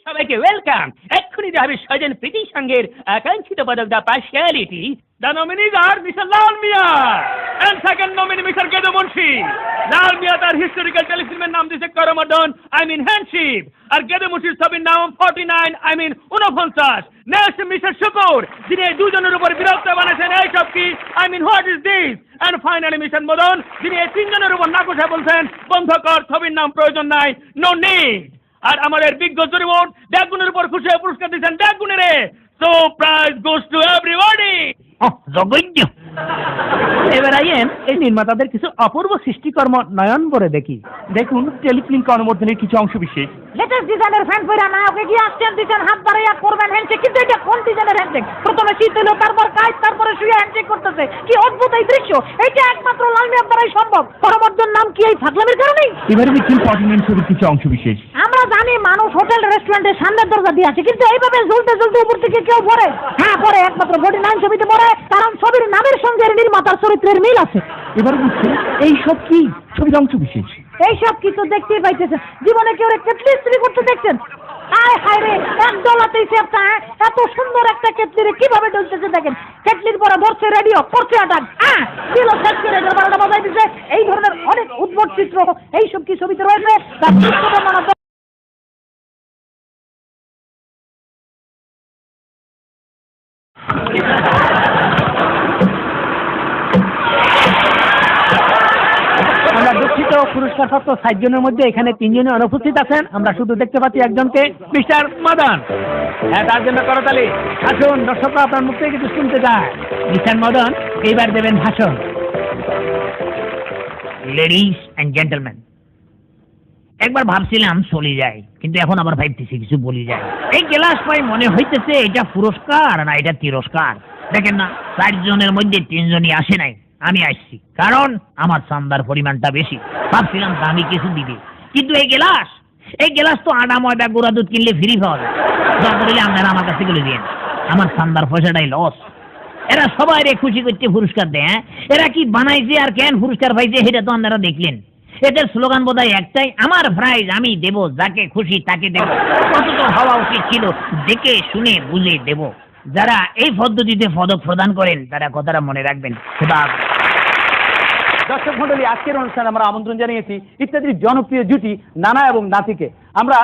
সবাইকে ওয়েলকাম। এক্ষুনি দেওয়া হবে সজন প্রীতি সংঘের আকাঙ্ক্ষিত পদক the partiality. The nominees are Mr. Lal Mia and second nominee Mr. Gedo Munshi. Lal Mia তার হিস্টোরিক্যাল টেলিফিল্মের নাম দিয়েছে করমর্দন, হ্যান্ডশিপ। আর গেদো মুন্সির ছবির নাম 49, 49। নেক্সট মিস্টার শুকুর, যিনি এই দুজনের উপর বিরক্ত বানাচ্ছেন এই সব কি, what is this. And finally mister Madan, যিনি এই তিনজনের উপর নাকোশা বলছেন বন্ধ কর, ছবির নাম প্রয়োজন নাই, নো নিড। আর আমাদের বিজ্ঞ জুরি বোর্ড ড্যাগুনের উপর খুশি হয়ে পুরস্কার দিচ্ছেন ড্যাগুনেরে। So prize goes to everybody. জগজ্ঞ। এবার আইয়েন এই নির্মাতাদের কিছু অপূর্ব সৃষ্টিকর্ম নয়ন করে দেখি। দেখুন টেলিফিল্ম কর্মবর্ধনের কিছু অংশ বিশেষ। লেটেস্ট ডিজাইনের ফ্যান পয়রা নায়কে গিয়ে আসছেন দিচ্ছেন হাত বাড়াইয়া করবেন হ্যান্ডশেক, কিন্তু এটা কোন ডিজাইনের হ্যান্ডশেক? প্রথমে শীত হলো, তারপর কাজ, তারপরে শুয়ে হ্যান্ডশেক করতেছে। কি অদ্ভুত এই দৃশ্য! এটা একমাত্র লাল মিয়ার দ্বারাই সম্ভব। করমর্দন নাম কি এই ফাগলামির কারণেই? এবারে দেখুন 49 ছবির কিছু অংশ বিশেষ। আমরা জানি মানুষ হোটেল রেস্টুরেন্টের সামনের দরজা দিয়ে আসে, কিন্তু এইভাবে ঝুলতে ঝুলতে উপর থেকে কেউ পড়ে? হ্যাঁ পড়ে, একমাত্র 49 ছবিতে পড়ে, কারণ ছবির নামের সঙ্গে নির্মাতার চরিত্রের মিল আছে। এবার বুঝছেন এই সব কি ছবির অংশ বিশেষ। এইসব কিছু দেখতেই পাইতেছেন। জীবনে কেউ কেটলি ইস্ত্রি করতে দেখছেন? আয় হায় রে, এক ডলাতেই চেপটা, এত সুন্দর একটা কেটলিরে কিভাবে ডলতেছে দেখেন। কেটলির পরে ধরছে রেডিও, করছে আটাক, দিল শেষ করে বারোটা বাজাই দিচ্ছে। এই ধরনের অনেক উদ্ভট চিত্র এইসব কি ছবিতে রয়েছে। তার চিত্রটা মনে আমরা দুঃখিত, পুরস্কারপ্রাপ্ত 60 জনের মধ্যে এখানে 3 জনই অনুপস্থিত আছেন। আমরা শুধু দেখতে পাচ্ছি একজনকে, মিস্টার মদন। হ্যাঁ, তার জন্য করতালি। আসুন, দর্শকরা আপনার মুখ থেকে কিছু শুনতে চায়। মিস্টার মদন এইবার দেবেন ভাষণ। লেডিস এন্ড জেন্টলম্যান, একবার ভাবছিলাম চলে যায়, কিন্তু এখন আবার ভাবতেছি কিছু বলি যায়। এই ক্লাস পাই মনে হইতেছে এটা পুরস্কার না এটা তিরস্কার। দেখেন না, 4 জনের মধ্যে 3 জনই আসে নাই, আমি আসছি, কারণ আমার চান্দার পরিমাণটা বেশি। ভাবছিলাম দামি কিছু দিবে, কিন্তু এই গ্লাস তো আটা ময়দা গুঁড়া দুধ কিনলে ফ্রি পাওয়া যায়। দরকার হলে আপনারা আমার কাছে গুলো দিয়েন, আমার চান্দার পয়সাটাই লস। এরা সবাই খুশি করতে পুরস্কার দেয়। এরা কি বানাইছে আর কেন পুরস্কার পাইছে সেটা তো আপনারা দেখলেন। এদের স্লোগান বোধহয় একটাই, আমার প্রাইজ আমি দেব, যাকে খুশি তাকে দেব। অথচ হওয়া উচিত ছিল দেখে শুনে বুঝে দেব। যারা এই পদ্ধতিতে পদক প্রদান করেন তারা কথাটা মনে রাখবেন। দর্শক মন্ডলী, আজকের অনুষ্ঠানে আমরা আমন্ত্রণ জানিয়েছি ইত্যাদির জনপ্রিয় জুটি নানা এবং নাতিকে। আমরা